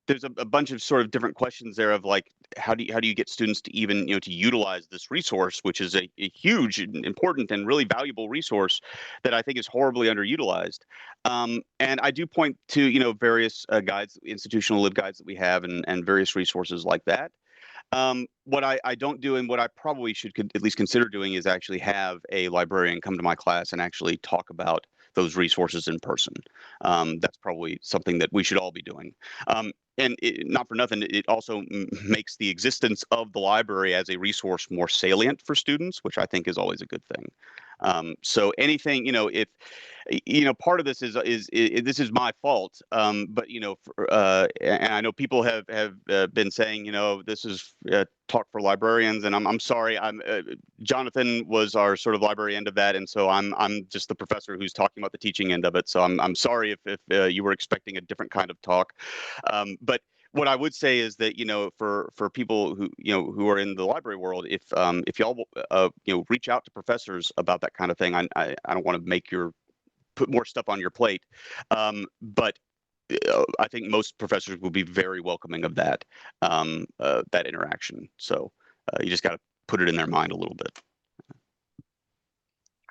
there's a bunch of sort of different questions there of like how do you get students to even to utilize this resource, which is a huge and important and really valuable resource that I think is horribly underutilized. And I do point to various guides, institutional libguides that we have, and various resources like that. What I don't do, and what I probably should at least consider doing, is actually have a librarian come to my class and actually talk about those resources in person. That's probably something that we should all be doing. And not for nothing, it also makes the existence of the library as a resource more salient for students, which I think is always a good thing. So anything, if part of this is this is my fault, but and I know people have been saying, this is talk for librarians, and I'm sorry, Jonathan was our sort of library end of that, and so I'm just the professor who's talking about the teaching end of it. So I'm sorry if you were expecting a different kind of talk, but what I would say is that for people who are in the library world, if y'all reach out to professors about that kind of thing. I don't want to make your put more stuff on your plate, but I think most professors will be very welcoming of that interaction. So you just got to put it in their mind a little bit.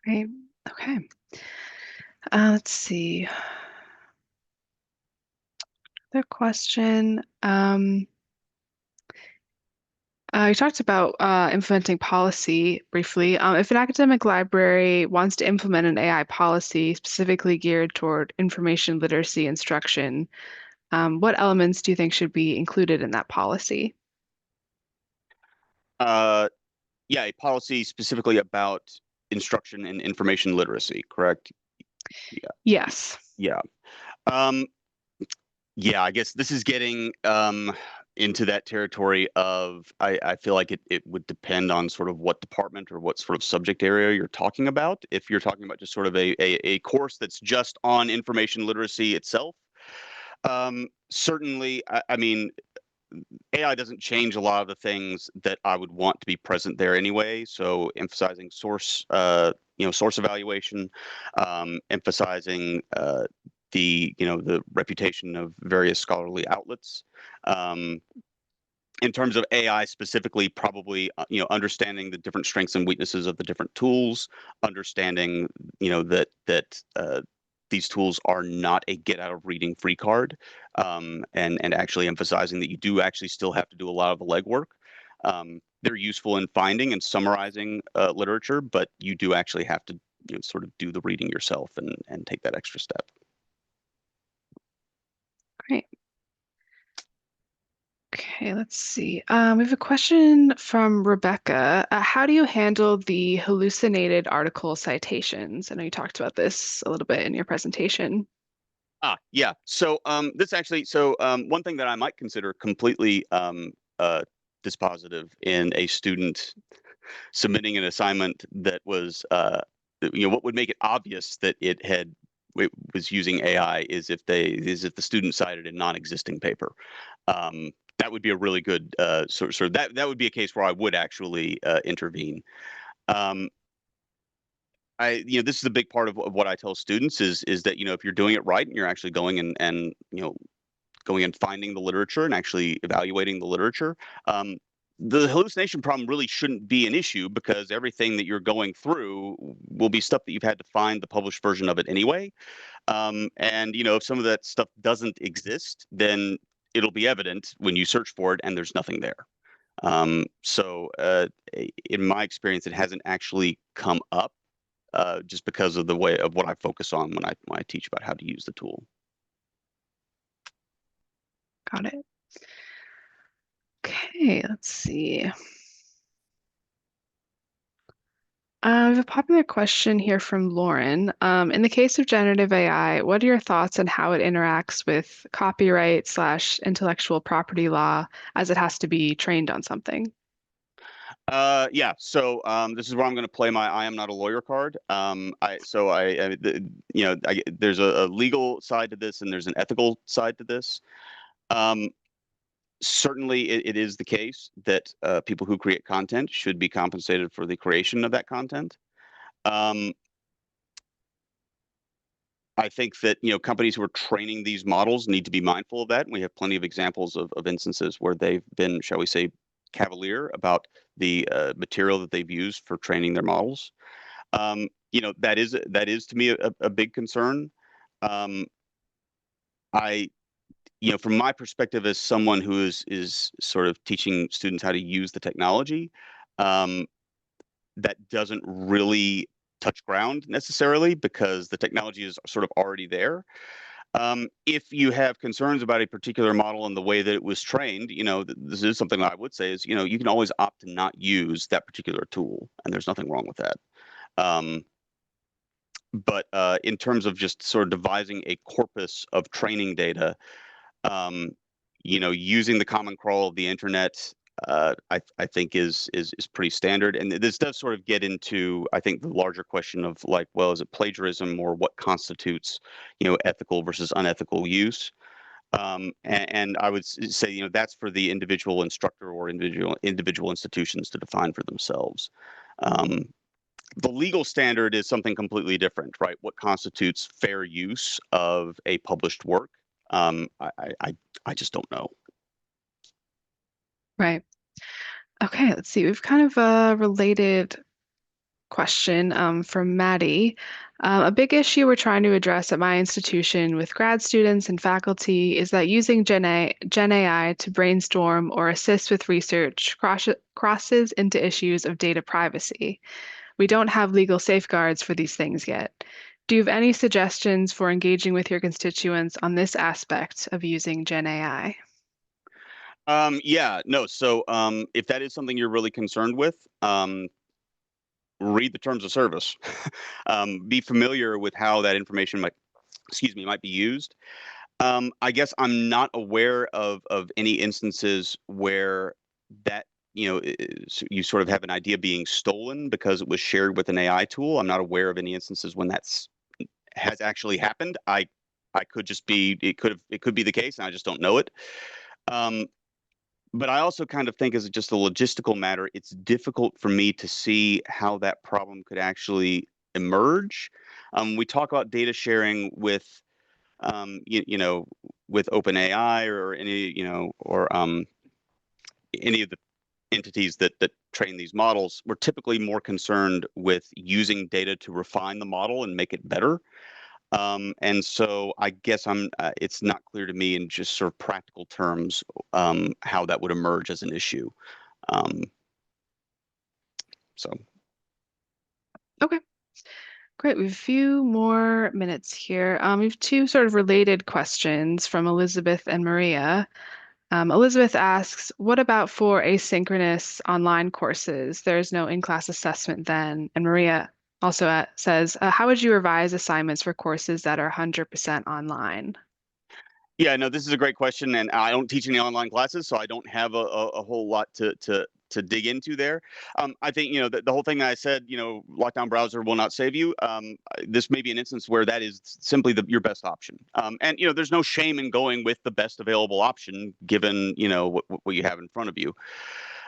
Right. Okay. Let's see. Other question. You talked about implementing policy briefly. If an academic library wants to implement an AI policy specifically geared toward information literacy instruction, what elements do you think should be included in that policy? Uh, yeah, a policy specifically about instruction and information literacy, correct? Yeah, Yes. yeah. Um, yeah, I guess this is getting into that territory of I feel like it would depend on sort of what department or what sort of subject area you're talking about. If you're talking about just sort of a course that's just on information literacy itself, certainly, I mean, AI doesn't change a lot of the things that I would want to be present there anyway. So emphasizing source evaluation, emphasizing the reputation of various scholarly outlets. Um, in terms of AI specifically, probably understanding the different strengths and weaknesses of the different tools, understanding that these tools are not a get out of reading free card, and actually emphasizing that you do actually still have to do a lot of the legwork. They're useful in finding and summarizing literature, but you do actually have to sort of do the reading yourself and take that extra step. Great. Okay, let's see. We have a question from Rebecca. How do you handle the hallucinated article citations? I know you talked about this a little bit in your presentation. Yeah. So this actually, one thing that I might consider completely dispositive in a student submitting an assignment that was, what would make it obvious that it was using AI is if the student cited a non-existing paper. That would be a really good sort of that would be a case where I would actually intervene. Um, this is a big part of what I tell students is that if you're doing it right and you're actually going and going and finding the literature and actually evaluating the literature, the hallucination problem really shouldn't be an issue because everything that you're going through will be stuff that you've had to find the published version of it anyway. And if some of that stuff doesn't exist, then it'll be evident when you search for it and there's nothing there. So in my experience, it hasn't actually come up just because of the way of what I focus on when I teach about how to use the tool. Got it. Okay, let's see. I have a popular question here from Lauren. In the case of generative AI, what are your thoughts on how it interacts with copyright slash intellectual property law as it has to be trained on something? Yeah. So this is where I'm going to play my "I am not a lawyer" card. There's a legal side to this and there's an ethical side to this. Um, Certainly, it is the case that people who create content should be compensated for the creation of that content. Um, I think that companies who are training these models need to be mindful of that, and we have plenty of examples of instances where they've been, shall we say, cavalier about the material that they've used for training their models. That is to me a big concern. Um, I from my perspective as someone who is sort of teaching students how to use the technology, um, that doesn't really touch ground necessarily because the technology is sort of already there. If you have concerns about a particular model and the way that it was trained, this is something that I would say is, you can always opt to not use that particular tool, and there's nothing wrong with that. Um, but in terms of just sort of devising a corpus of training data, um, using the common crawl of the internet, I think is pretty standard. And this does sort of get into, I think, the larger question of like, well, is it plagiarism or what constitutes, ethical versus unethical use? And I would say, that's for the individual instructor or individual institutions to define for themselves. Um, the legal standard is something completely different, right? What constitutes fair use of a published work? I just don't know. Right. Okay, let's see. We've kind of a related question from Maddie. A big issue we're trying to address at my institution with grad students and faculty is that using Gen AI to brainstorm or assist with research crosses into issues of data privacy. We don't have legal safeguards for these things yet. Do you have any suggestions for engaging with your constituents on this aspect of using Gen AI? Yeah, no. So if that is something you're really concerned with, read the terms of service. Be familiar with how that information might be used. I guess I'm not aware of any instances where that, you sort of have an idea being stolen because it was shared with an AI tool. I'm not aware of any instances when that's has actually happened. I could just be it could be the case, and I just don't know it. Um, but I also kind of think, as just a logistical matter, it's difficult for me to see how that problem could actually emerge. We talk about data sharing with you know, with OpenAI or any, or any of the entities that train these models. We're typically more concerned with using data to refine the model and make it better. And so I guess it's not clear to me in just sort of practical terms how that would emerge as an issue. Um, so Okay, great. We have a few more minutes here. We have two sort of related questions from Elizabeth and Maria. Elizabeth asks, what about for asynchronous online courses? There's no in-class assessment then. And Maria also says, how would you revise assignments for courses that are 100% online? yeah, no, this is a great question, and I don't teach any online classes, so I don't have a whole lot to dig into there. I think the whole thing that I said, lockdown browser will not save you. This may be an instance where that is simply your best option, and there's no shame in going with the best available option given what you have in front of you.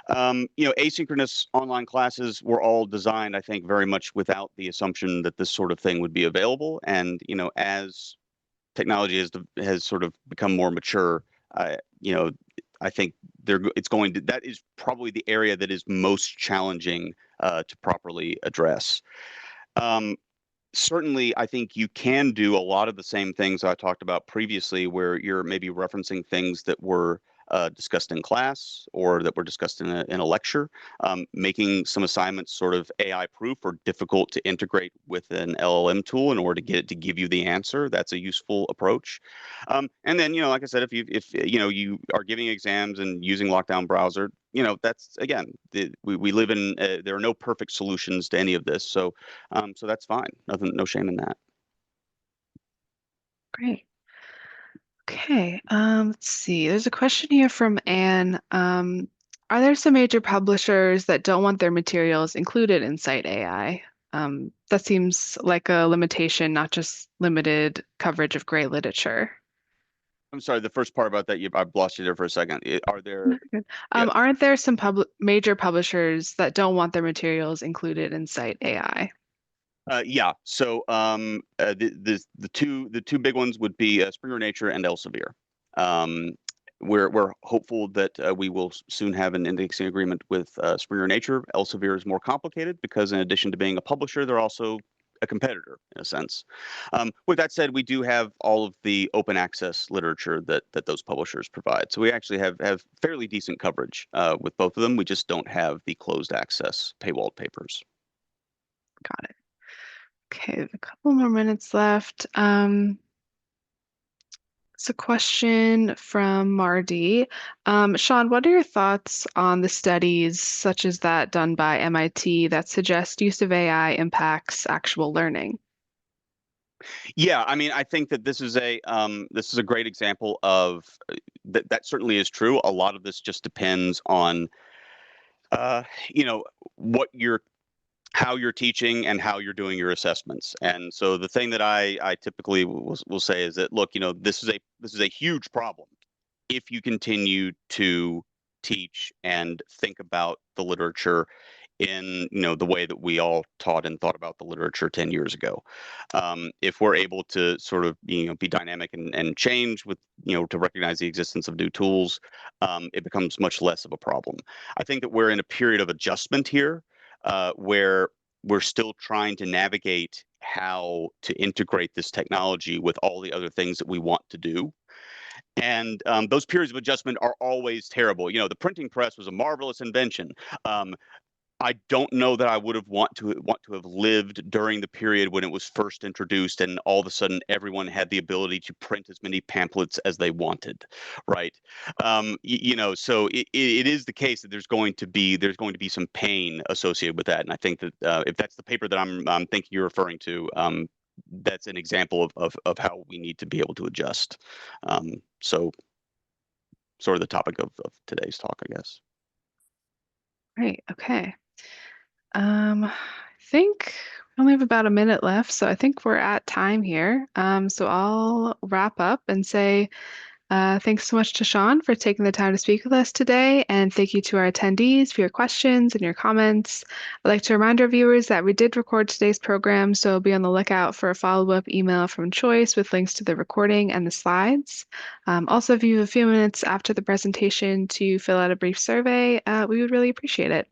Asynchronous online classes were all designed, I think, very much without the assumption that this sort of thing would be available, and as technology has sort of become more mature, you know, I think it's going to that is probably the area that is most challenging to properly address. Um, Certainly, I think you can do a lot of the same things I talked about previously, where you're maybe referencing things that were discussed in class or that were discussed in a lecture, making some assignments sort of AI proof or difficult to integrate with an LLM tool in order to get it to give you the answer. That's a useful approach. And then, like I said, if you are giving exams and using lockdown browser, that's again, we live in there are no perfect solutions to any of this. So that's fine. Nothing, no shame in that. Great. Okay, let's see. There's a question here from Anne. Are there some major publishers that don't want their materials included in Scite AI? That seems like a limitation, not just limited coverage of great literature. I'm sorry, the first part about that, I've lost you there for a second. Are No, there, you're good. yeah, Aren't there some major publishers that don't want their materials included in Scite AI? yeah. So the two big ones would be Springer Nature and Elsevier. Um, we're hopeful that we will soon have an indexing agreement with Springer Nature. Elsevier is more complicated because in addition to being a publisher, they're also a competitor in a sense. With that said, we do have all of the open access literature that those publishers provide. So we actually have fairly decent coverage with both of them. We just don't have the closed access paywalled papers. Got it. Okay, a couple more minutes left. It's a question from Mardi. Sean, what are your thoughts on the studies such as that done by MIT that suggest use of AI impacts actual learning? Yeah, I mean, I think that this is a great example of that certainly is true. A lot of this just depends on uh, you know what you're how you're teaching and how you're doing your assessments. And so the thing that I typically will say is that look, this is a huge problem if you continue to teach and think about the literature in the way that we all taught and thought about the literature 10 years ago. If we're able to sort of be dynamic and change with to recognize the existence of new tools, it becomes much less of a problem. I think that we're in a period of adjustment here where we're still trying to navigate how to integrate this technology with all the other things that we want to do. And those periods of adjustment are always terrible. The printing press was a marvelous invention. Um, I don't know that I would have want to have lived during the period when it was first introduced, and all of a sudden everyone had the ability to print as many pamphlets as they wanted, right? So it is the case that there's going to be some pain associated with that, and I think that if that's the paper that I'm thinking you're referring to, that's an example of how we need to be able to adjust. So sort of the topic of today's talk, I guess. Great. Okay. I think we only have about a minute left, so I think we're at time here. So I'll wrap up and say thanks so much to Sean for taking the time to speak with us today, and thank you to our attendees for your questions and your comments. I'd like to remind our viewers that we did record today's program, so be on the lookout for a follow-up email from Choice with links to the recording and the slides. Also, if you have a few minutes after the presentation to fill out a brief survey, we would really appreciate it.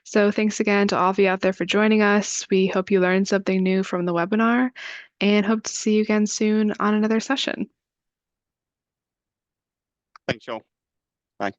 So thanks again to all of you out there for joining us. We hope you learned something new from the webinar and hope to see you again soon on another session. Thanks, Joel. Bye.